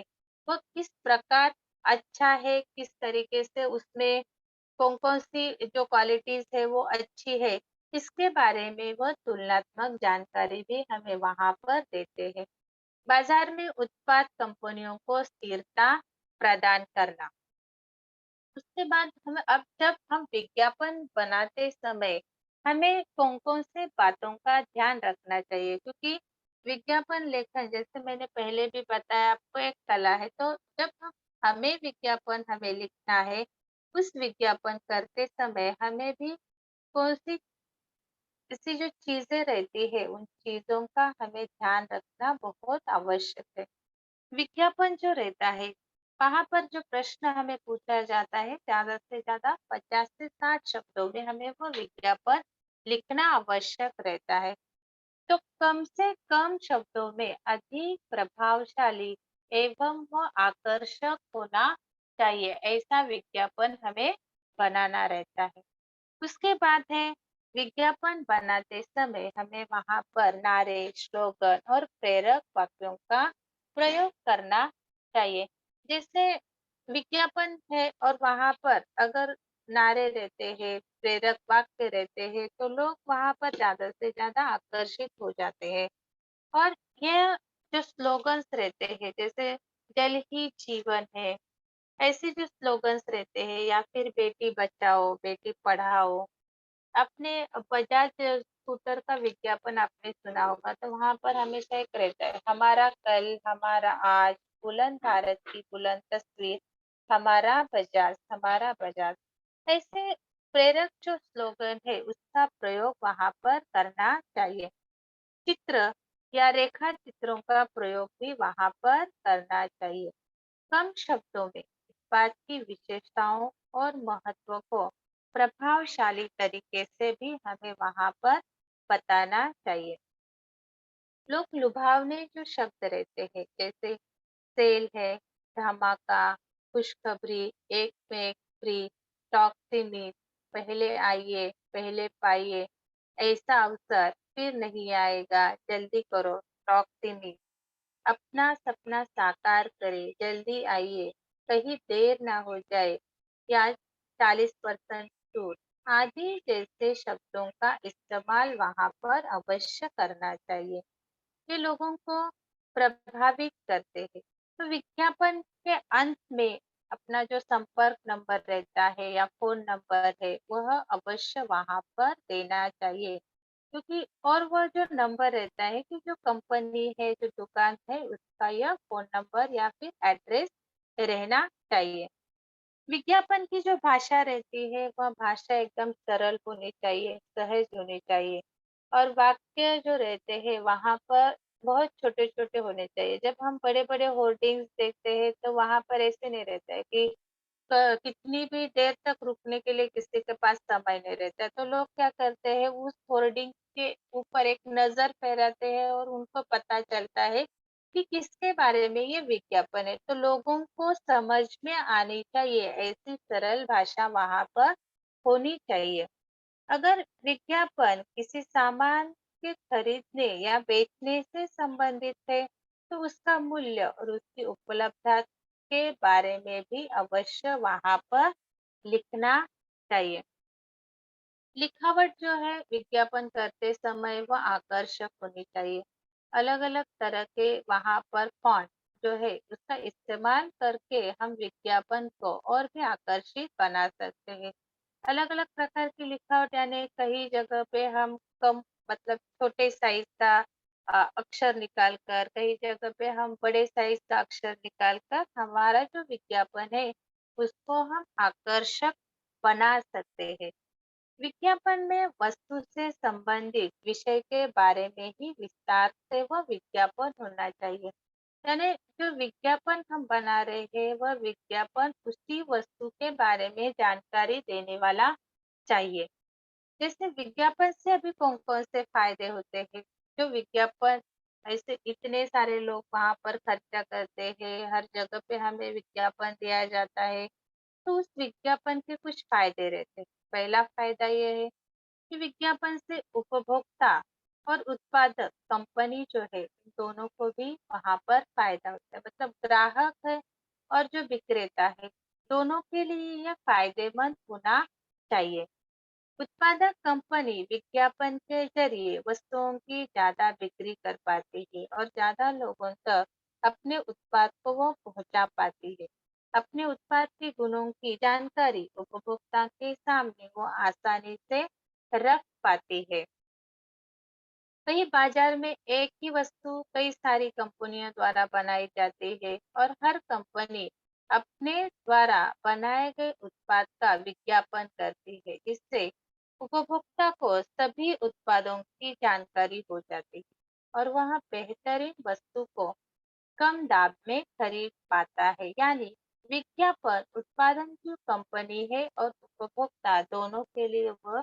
वो किस प्रकार अच्छा है, किस तरीके से उसमें कौन-कौन सी जो क्वालिटीज़ है वो अच्छी है, इसके बारे में वह तुलनात्मक जानकारी भी हमें वहाँ पर देते हैं। बाजार में उत्पाद कंपनियों को स्थिरता प्रदान करना। उसके बाद हमें अब जब हम विज्ञापन बनाते समय हमें कौन-कौन से बातों का ध्यान रखना चाहिए? क्योंकि विज्ञापन लेखन जैसे मैंने पहले भी बताया आपको एक कला है, तो जब हमें विज्ञापन हमें लिखना है, उस विज्ञापन करते समय हमें भी कौन-सी ऐसी जो चीज़ें रहती है, उन चीज़ों का हमें ध्यान रखना बहुत आवश्यक है। विज्ञापन जो रहता है, वहाँ पर जो प्रश्न हमें पूछा जाता है, ज़्यादा से ज़्यादा 50 से 60 शब्दों में हमें वो विज्ञापन लिखना आवश्यक रहता है। तो कम से कम शब्दों में अधिक प्रभावशाली एवं वो आकर्षक होना चाहिए, ऐसा विज्ञापन हमें बनाना रहता है। उसके बाद है विज्ञापन बनाते समय हमें वहां पर नारे, स्लोगन और प्रेरक वाक्यों का प्रयोग करना चाहिए। जैसे विज्ञापन है और वहां पर अगर नारे रहते हैं, प्रेरक वाक्य रहते हैं, तो लोग वहां पर ज्यादा से ज्यादा आकर्षित हो जाते हैं। और यह जो स्लोगन्स रहते हैं, जैसे जल ही जीवन है, ऐसे जो स्लोगन्स रहते हैं या फिर बेटी बचाओ, बेटी पढ़ाओ, आपने बजाज स्कूटर का विज्ञापन आपने सुना होगा, तो वहाँ पर हमेशा एक रहता है, हमारा कल, हमारा आज, बुलंद भारत की बुलंद तस्वीर, हमारा बजाज, हमारा बजाज। ऐसे प्रेरक जो स्लोगन है, उसका प्रयोग वहाँ पर करना चाहिए। चित्र या रेखा चित्रों का प्रयोग भी वहाँ पर करना चाहिए। कम शब्दों में उत्पाद की विशेषताओं और महत्व को प्रभावशाली तरीके से भी हमें वहां पर बताना चाहिए। लोग लुभावने जो शब्द रहते हैं, जैसे सेल है, धमाका, खुशखबरी, एक में एक फ्री, स्टॉक सीमित, पहले आइए, पहले पाइए, ऐसा अवसर फिर नहीं आएगा, जल्दी करो, स्टॉक सीमित, अपना सपना साकार करें, जल्दी आइए, कहीं देर ना हो जाए, या 40% छूट आदि जैसे शब्दों का इस्तेमाल वहां पर अवश्य करना चाहिए। ये लोगों को प्रभावित करते हैं। तो विज्ञापन के अंत में अपना जो संपर्क नंबर रहता है या फ़ोन नंबर है, वह अवश्य वहाँ पर देना चाहिए। क्योंकि और वह जो नंबर रहता है कि जो कंपनी है, जो दुकान है, उसका यह फ़ोन नंबर या फिर एड्रेस रहना चाहिए। विज्ञापन की जो भाषा रहती है, वह भाषा एकदम सरल होनी चाहिए, सहज होनी चाहिए और वाक्य जो रहते हैं, वहाँ पर बहुत छोटे-छोटे होने चाहिए। जब हम बड़े-बड़े होर्डिंग्स देखते हैं, तो वहाँ पर ऐसे नहीं रहता है कि कितनी भी देर तक रुकने के लिए किसी के पास समय नहीं रहता है। तो लोग क्या करते हैं, उस होर्डिंग के ऊपर एक नज़र फेराते हैं और उनको पता चलता है कि किसके बारे में ये विज्ञापन है। तो लोगों को समझ में आनी चाहिए, ऐसी सरल भाषा वहाँ पर होनी चाहिए। अगर विज्ञापन किसी सामान के खरीदने या बेचने से संबंधित है, तो उसका मूल्य और उसकी उपलब्धता के बारे में भी अवश्य वहाँ पर लिखना चाहिए। लिखावट जो है विज्ञापन करते समय वह आकर्षक होनी चाहिए। अलग-अलग तरह के वहाँ पर फ़ॉन्ट जो है उसका इस्तेमाल करके हम विज्ञापन को और भी आकर्षित बना सकते हैं। अलग-अलग प्रकार की लिखावट यानी कई जगह पे हम कम मतलब छोटे साइज़ का अक्षर निकाल कर, कई जगह पे हम बड़े साइज़ का अक्षर निकाल कर हमारा जो विज्ञापन है उसको हम आकर्षक बना सकते हैं। विज्ञापन में वस्तु से संबंधित विषय के बारे में ही विस्तार से वह विज्ञापन होना चाहिए। यानी जो विज्ञापन हम बना रहे हैं, वह विज्ञापन उसी वस्तु के बारे में जानकारी देने वाला चाहिए। जैसे विज्ञापन से अभी कौन-कौन से फायदे होते हैं? जो विज्ञापन ऐसे इतने सारे लोग वहाँ पर खर्चा करते हैं, हर जगह पे हमें विज्ञापन दिया जाता है, तो उस विज्ञापन के कुछ फायदे रहते हैं। पहला फायदा ये है कि विज्ञापन से उपभोक्ता और उत्पादक कंपनी जो है, इन दोनों को भी वहाँ पर फायदा होता है। मतलब ग्राहक है और जो विक्रेता है, दोनों के लिए यह फायदेमंद होना चाहिए। उत्पादक कंपनी विज्ञापन के जरिए वस्तुओं की ज़्यादा बिक्री कर पाती है और ज़्यादा लोगों तक अपने उत्पाद को वो पहुँचा पाती है। अपने उत्पाद के गुणों की जानकारी उपभोक्ता के सामने वो आसानी से रख पाती है। वहीं बाजार में एक ही वस्तु कई सारी कंपनियों द्वारा बनाई जाती है और हर कंपनी अपने द्वारा बनाए गए उत्पाद का विज्ञापन करती है, जिससे उपभोक्ता को सभी उत्पादों की जानकारी हो जाती है और वह बेहतरीन वस्तु को कम दाम में खरीद पाता है। यानी विज्ञापन उत्पादन की कंपनी है और उपभोक्ता दोनों के लिए वह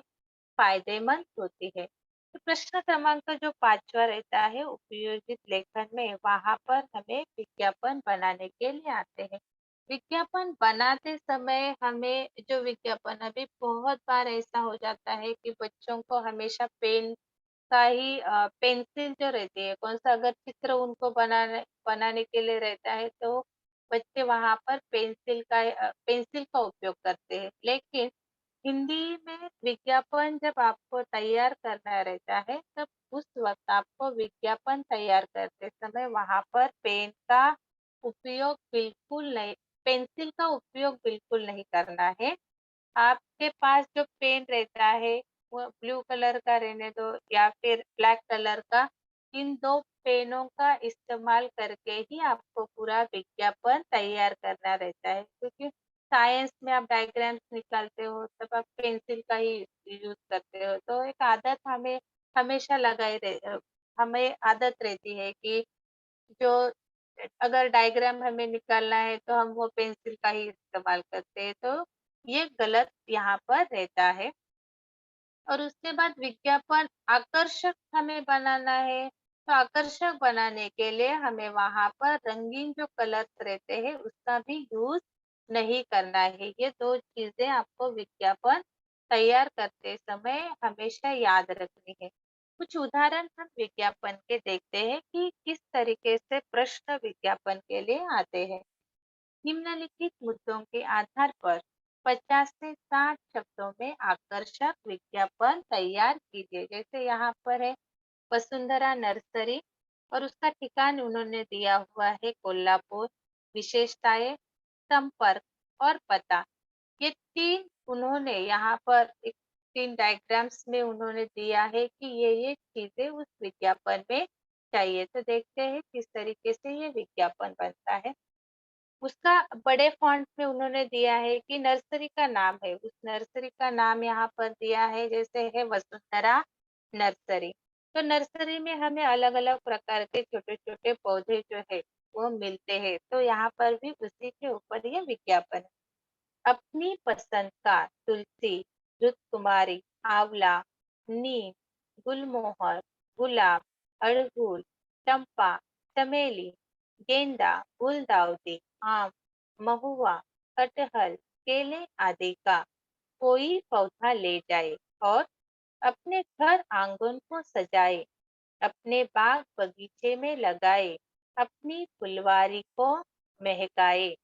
फायदेमंद होती है। तो प्रश्न क्रमांक जो 5वां रहता है उपयोजित लेखन में, वहां पर हमें विज्ञापन बनाने के लिए आते हैं। विज्ञापन बनाते समय हमें जो विज्ञापन, अभी बहुत बार ऐसा हो जाता है कि बच्चों को हमेशा पेन का ही पेंसिल जो रहती है, कौन सा अगर चित्र उनको बनाने के लिए रहता है तो बच्चे वहां पर पेंसिल का उपयोग करते हैं। लेकिन हिंदी में विज्ञापन जब आपको तैयार करना रहता है, तब उस वक़्त आपको विज्ञापन तैयार करते समय वहाँ पर उपयोग बिल्कुल नहीं पेंसिल का उपयोग बिल्कुल नहीं करना है। आपके पास जो पेन रहता है, वो ब्लू कलर का रहने दो या फिर ब्लैक कलर का, इन 2 पेनों का इस्तेमाल करके ही आपको पूरा विज्ञापन तैयार करना रहता है। क्योंकि साइंस में आप डायग्राम्स निकालते हो, तब आप पेंसिल का ही यूज़ करते हो। तो एक आदत हमें हमेशा हमें आदत रहती है कि जो अगर डायग्राम हमें निकालना है तो हम वो पेंसिल का ही इस्तेमाल करते हैं, तो ये गलत यहाँ पर रहता है। और उसके बाद विज्ञापन आकर्षक हमें बनाना है, तो आकर्षक बनाने के लिए हमें वहाँ पर रंगीन जो कलर्स रहते हैं उसका भी यूज़ नहीं करना है। ये 2 चीज़ें आपको विज्ञापन तैयार करते समय हमेशा याद रखनी है। कुछ उदाहरण हम विज्ञापन के देखते हैं कि किस तरीके से प्रश्न विज्ञापन के लिए आते हैं। निम्नलिखित मुद्दों के आधार पर 50 से 60 शब्दों में आकर्षक विज्ञापन तैयार कीजिए। जैसे यहाँ पर है वसुंधरा नर्सरी और उसका ठिकान उन्होंने दिया हुआ है कोल्हापुर, विशेषताएं, संपर्क और पता। ये 3 उन्होंने यहाँ पर एक 3 डायग्राम्स में उन्होंने दिया है कि ये चीजें उस विज्ञापन में चाहिए। तो देखते हैं किस तरीके से ये विज्ञापन बनता है। उसका बड़े फ़ॉन्ट में उन्होंने दिया है कि नर्सरी का नाम है, उस नर्सरी का नाम यहाँ पर दिया है, जैसे है वसुंधरा नर्सरी। तो नर्सरी में हमें अलग-अलग प्रकार के छोटे-छोटे पौधे जो है, वो मिलते हैं, तो यहाँ पर भी उसी के ऊपर ये विज्ञापन है। अपनी पसंद का तुलसी, घृतकुमारी, आंवला, नीम, गुलमोहर, गुलाब, अड़हुल, चंपा, चमेली, गेंदा, गुलदाउदी, आम, महुआ, कटहल, केले आदि का कोई पौधा ले जाए और अपने घर आंगन को सजाए, अपने बाग बगीचे में लगाए, अपनी फुलवारी को महकाए।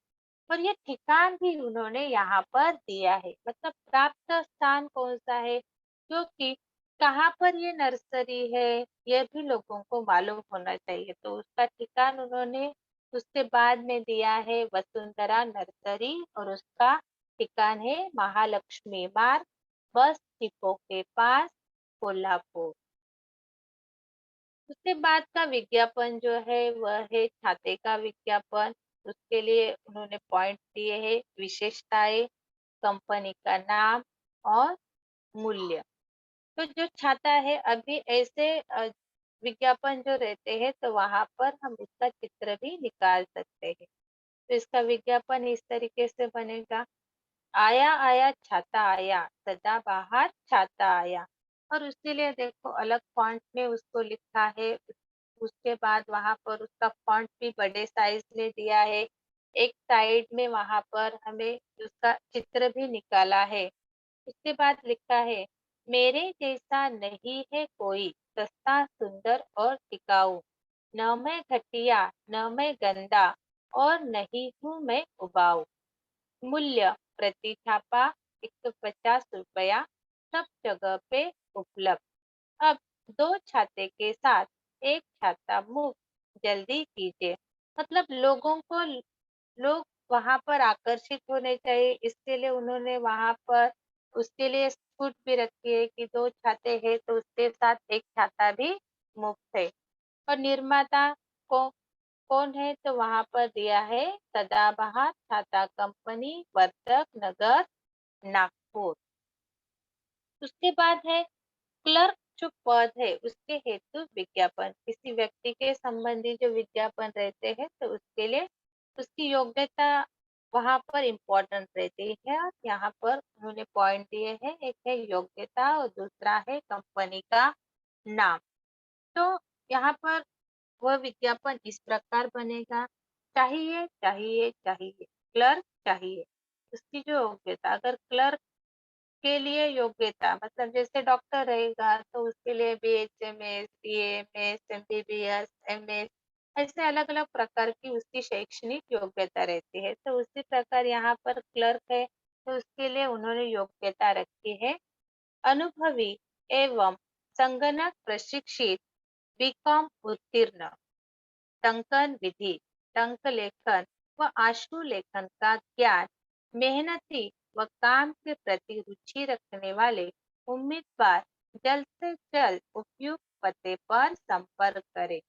और ये ठिकान भी उन्होंने यहाँ पर दिया है, मतलब प्राप्त स्थान कौन-सा है, क्योंकि कहाँ पर ये नर्सरी है, ये भी लोगों को मालूम होना चाहिए। तो उसका ठिकान उन्होंने उसके बाद में दिया है वसुंधरा नर्सरी और उसका ठिकान है महालक्ष्मी मार्ग, बस डिपो के पास, कोल्हापुर। उसके बाद का विज्ञापन जो है वह है छाते का विज्ञापन। उसके लिए उन्होंने पॉइंट दिए हैं, विशेषताएँ, कंपनी का नाम और मूल्य। तो जो छाता है अभी ऐसे विज्ञापन जो रहते हैं तो वहाँ पर हम उसका चित्र भी निकाल सकते हैं। तो इसका विज्ञापन इस तरीके से बनेगा, आया आया छाता आया, सदाबहार छाता आया। और उसके लिए देखो अलग फ़ॉन्ट में उसको लिखा है। उसके बाद वहाँ पर उसका फ़ॉन्ट भी बड़े साइज़ में दिया है। एक साइड में वहाँ पर हमें उसका चित्र भी निकाला है। उसके बाद लिखा है, मेरे जैसा नहीं है कोई, सस्ता, सुंदर और टिकाऊ। न मैं घटिया, न मैं गंदा और नहीं हूँ मैं उबाऊ। मूल्य प्रति छापा 150 रुपया, सब जगह पे उपलब्ध। अब 2 छाते के साथ 1 छाता मुफ्त, जल्दी कीजिए। मतलब लोग वहाँ पर आकर्षित होने चाहिए, इसके लिए उन्होंने वहाँ पर उसके लिए छूट भी रखी है कि 2 छाते हैं तो उसके साथ 1 छाता भी मुफ्त है। और निर्माता को कौन है? तो वहाँ पर दिया है सदाबहार छाता कंपनी, वर्तक नगर, नागपुर। उसके बाद है क्लर्क जो पद है उसके हेतु विज्ञापन, किसी व्यक्ति के संबंधी जो विज्ञापन रहते हैं तो उसके लिए उसकी योग्यता वहां पर इम्पोर्टेंट रहती है। और यहाँ पर उन्होंने पॉइंट दिए हैं, एक है योग्यता और दूसरा है कंपनी का नाम। तो यहाँ पर वह विज्ञापन इस प्रकार बनेगा, चाहिए चाहिए चाहिए, क्लर्क चाहिए। उसकी जो योग्यता, अगर क्लर्क के लिए योग्यता मतलब जैसे डॉक्टर रहेगा तो उसके लिए बीएचएमएस, बीएमएस, एमबीबीएस, एमएस, ऐसे अलग-अलग प्रकार की उसकी शैक्षणिक योग्यता रहती है। तो उसी प्रकार यहाँ पर क्लर्क है तो उसके लिए उन्होंने योग्यता रखी है अनुभवी एवं संगणक प्रशिक्षित बीकॉम उत्तीर्ण, टंकन विधि, टंक लेखन व आशुलेखन का ज्ञान, मेहनती व काम के प्रति रुचि रखने वाले उम्मीदवार जल्द से जल्द उपयुक्त पते पर संपर्क करें।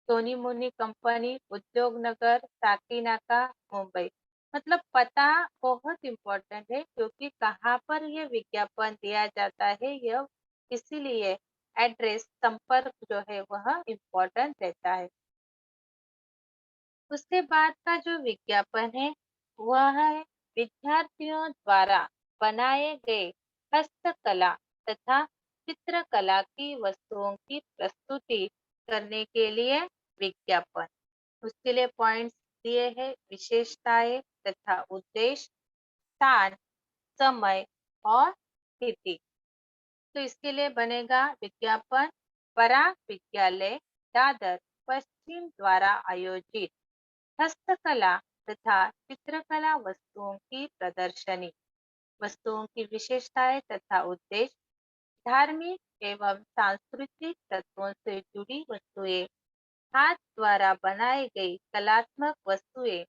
सोनी मोनी कंपनी, उद्योग नगर, साकीनाका, मुंबई। मतलब पता बहुत इम्पोर्टेंट है क्योंकि कहाँ पर यह विज्ञापन दिया जाता है, यह इसीलिए एड्रेस संपर्क जो है वह इम्पोर्टेंट रहता है। उसके बाद का जो विज्ञापन है वह है विद्यार्थियों द्वारा बनाए गए हस्तकला तथा चित्रकला की वस्तुओं की प्रस्तुति करने के लिए विज्ञापन। उसके लिए पॉइंट्स दिए हैं, विशेषताएं तथा उद्देश्य, स्थान, समय और स्थिति। तो इसके लिए बनेगा विज्ञापन पराग विद्यालय दादर पश्चिम द्वारा आयोजित हस्तकला तथा चित्रकला वस्तुओं की प्रदर्शनी, वस्तुओं की विशेषताएं तथा उद्देश्य, धार्मिक एवं सांस्कृतिक तत्वों से जुड़ी वस्तुएं, हाथ द्वारा बनाई गई कलात्मक वस्तुएं,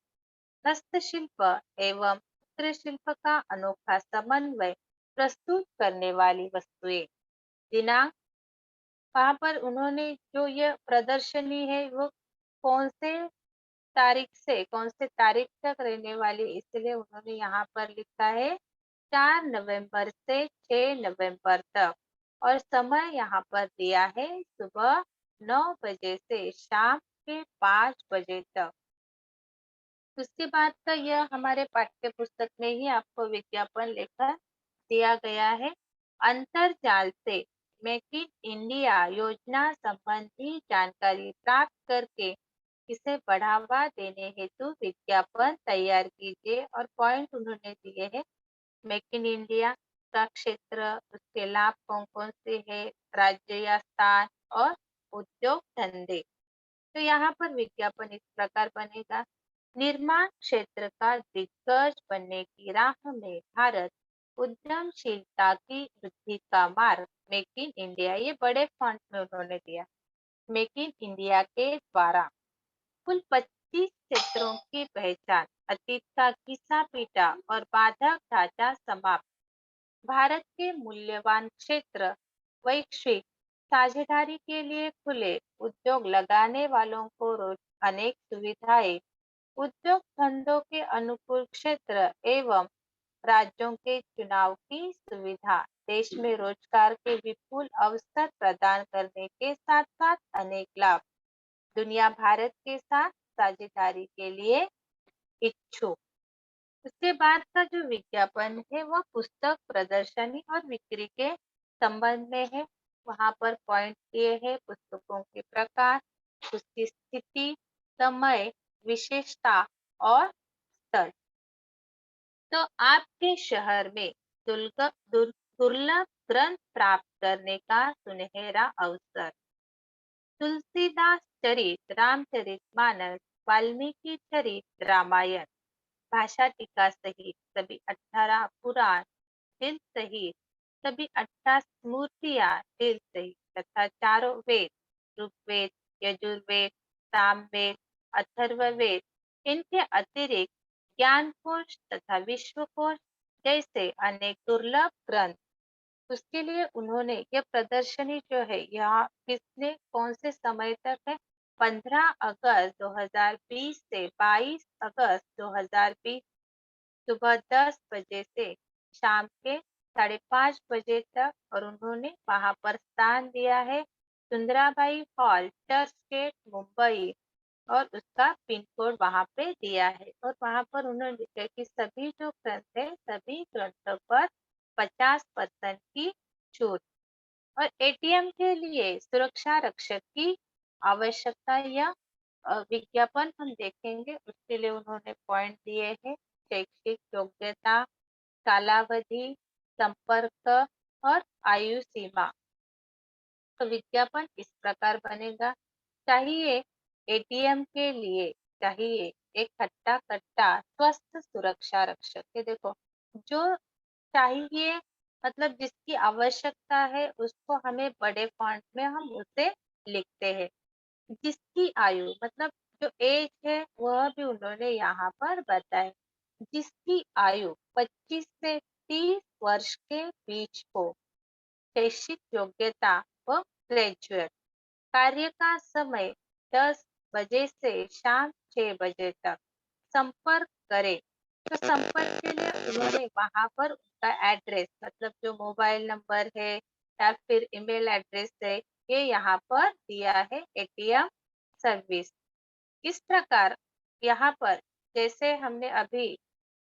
हस्तशिल्प एवं चित्रशिल्प का अनोखा समन्वय प्रस्तुत करने वाली वस्तुएं। दिनांक, वहां पर उन्होंने जो ये प्रदर्शनी है वो कौन से तारीख से कौन से तारीख तक रहने वाली, इसलिए उन्होंने यहाँ पर लिखा है 4 नवंबर से 6 नवंबर तक। और समय यहाँ पर दिया है सुबह 9 बजे से शाम के 5 बजे तक। उसके बाद का यह हमारे पाठ्य पुस्तक में ही आपको विज्ञापन लेकर दिया गया है। अंतरजाल से मेक इन इंडिया योजना संबंधी जानकारी प्राप्त करके इसे बढ़ावा देने हेतु विज्ञापन तैयार कीजिए। और पॉइंट उन्होंने दिए हैं, मेक इन इंडिया का क्षेत्र, उसके लाभ कौन कौन से है, राज्य या स्थान और उद्योग धंधे। तो यहाँ पर विज्ञापन इस प्रकार बनेगा, निर्माण क्षेत्र का दिग्गज बनने की राह में भारत उद्यमशीलता की वृद्धि का मार्ग, मेक इन इंडिया, ये बड़े फॉन्ट में उन्होंने दिया, मेक इन इंडिया के द्वारा कुल 25 क्षेत्रों की पहचान, अतीत का घिसा पीटा और बाधक ढांचा समाप्त, भारत के मूल्यवान क्षेत्र, वैश्विक साझेदारी के लिए खुले, उद्योग लगाने वालों को रोज अनेक सुविधाएं, उद्योग धंधों के अनुकूल क्षेत्र एवं राज्यों के चुनाव की सुविधा, देश में रोजगार के विपुल अवसर प्रदान करने के साथ साथ अनेक लाभ, दुनिया भारत के साथ साझेदारी के लिए इच्छुक। उसके बाद का जो विज्ञापन है वह पुस्तक प्रदर्शनी और बिक्री के संबंध में है। वहां पर पॉइंट दिए हैं, पुस्तकों के प्रकार, उसकी स्थिति, समय, विशेषता और स्तर। तो आपके शहर में दुर्लभ ग्रंथ प्राप्त करने का सुनहरा अवसर, तुलसीदास चरित, रामचरितमानस, वाल्मीकि चरित रामायण, भाषा टीका सहित सभी 18 पुराण दिल सहित सभी 18 स्मृतियां दिल सहित तथा चारों वेद, ऋग्वेद, यजुर्वेद, सामवेद, अथर्ववेद, इनके अतिरिक्त ज्ञानकोश तथा विश्वकोश जैसे अनेक दुर्लभ ग्रंथ। उसके लिए उन्होंने ये प्रदर्शनी जो है यहाँ किसने कौन से समय तक है, 15 अगस्त 2020 से 22 अगस्त 2020 सुबह 10 बजे से शाम के 5:30 बजे तक। और उन्होंने वहां पर स्थान दिया है Sundarabai hall, Churchgate, Mumbai. और उसका पिन कोड वहां पे दिया है। और वहां पर उन्होंने लिखा है कि सभी जो ग्रंथ है सभी ग्रंथों पर 50% की छूट। और एटीएम के लिए सुरक्षा रक्षक की आवश्यकता या विज्ञापन हम देखेंगे। उसके लिए उन्होंने पॉइंट दिए हैं शैक्षिक योग्यता, कालावधि, संपर्क और आयु सीमा। तो विज्ञापन इस प्रकार बनेगा। चाहिए एटीएम के लिए चाहिए एक हट्टा कट्टा स्वस्थ सुरक्षा रक्षक। ये देखो, जो चाहिए मतलब जिसकी आवश्यकता है उसको हमें बड़े फॉन्ट में हम उसे लिखते हैं। जिसकी आयु मतलब जो एज है वह भी उन्होंने यहाँ पर बताया। जिसकी आयु 25 से 30 वर्ष के बीच हो, शैक्षिक योग्यता व ग्रेजुएट, कार्य का समय 10 बजे से शाम 6 बजे तक, संपर्क करें। तो संपर्क के लिए उन्होंने वहां पर उनका एड्रेस मतलब जो मोबाइल नंबर है या फिर ईमेल एड्रेस है ये यहाँ पर दिया है एटीएम सर्विस। इस प्रकार यहाँ पर जैसे हमने अभी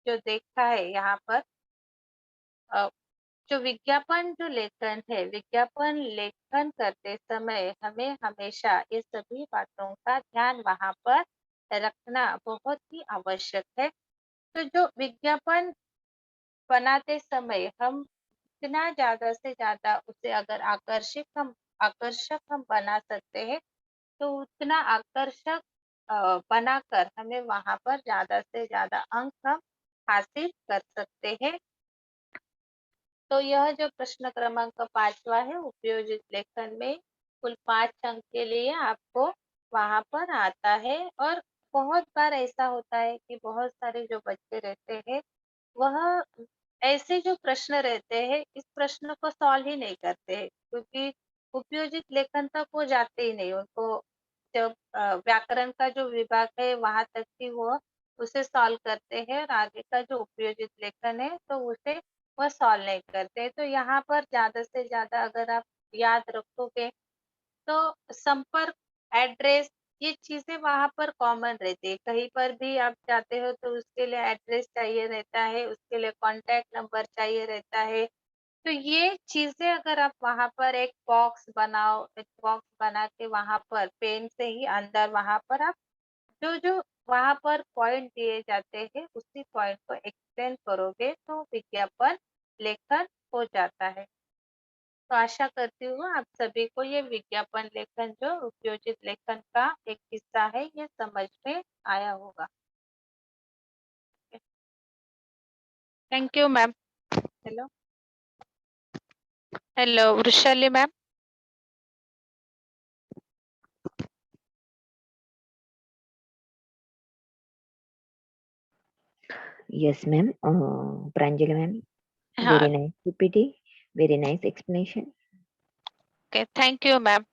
जो देखा है यहाँ पर अ, जो विज्ञापन जो लेखन है, विज्ञापन लेखन करते समय हमें हमेशा ये सभी बातों का ध्यान वहाँ पर रखना बहुत ही आवश्यक है। तो जो विज्ञापन बनाते समय हम जितना ज़्यादा से ज़्यादा उसे अगर आकर्षक हम बना सकते हैं, तो उतना आकर्षक बनाकर हमें वहाँ पर ज़्यादा से ज़्यादा अंक हम हासिल कर सकते हैं। तो यह जो प्रश्न क्रमांक 5वां है उपयोजित लेखन में कुल 5 अंक के लिए आपको वहाँ पर आता है। और बहुत बार ऐसा होता है कि बहुत सारे जो बच्चे रहते हैं वह ऐसे जो प्रश्न रहते हैं इस प्रश्न को सॉल्व ही नहीं करते हैं, क्योंकि उपयोजित लेखन तक वो जाते ही नहीं। उनको जब व्याकरण का जो विभाग है वहां तक ही वो उसे सॉल्व करते हैं और आगे का जो उपयोजित लेखन है तो उसे वह सॉल्व नहीं करते। तो यहाँ पर ज्यादा से ज्यादा अगर आप याद रखोगे तो संपर्क, एड्रेस, ये चीज़ें वहाँ पर कॉमन रहती है। कहीं पर भी आप जाते हो तो उसके लिए एड्रेस चाहिए रहता है, उसके लिए कॉन्टैक्ट नंबर चाहिए रहता है। तो ये चीज़ें अगर आप वहाँ पर एक बॉक्स बनाओ, एक बॉक्स बना के वहाँ पर पेन से ही अंदर वहाँ पर आप जो-जो वहाँ पर पॉइंट दिए जाते हैं, उसी पॉइंट को एक्सप्लेन करोगे तो विज्ञापन लेखन हो जाता है। तो आशा करती हूँ आप सभी को ये विज्ञापन लेखन जो उपयोजित लेखन का एक हिस्सा है ये समझ में आया होगा। Thank you ma'am. Hello, hello Vrishali ma'am. Yes, ma'am. Pranjali, ma'am. हाँ, Very nice PPT. Very nice explanation. Okay, thank you ma'am.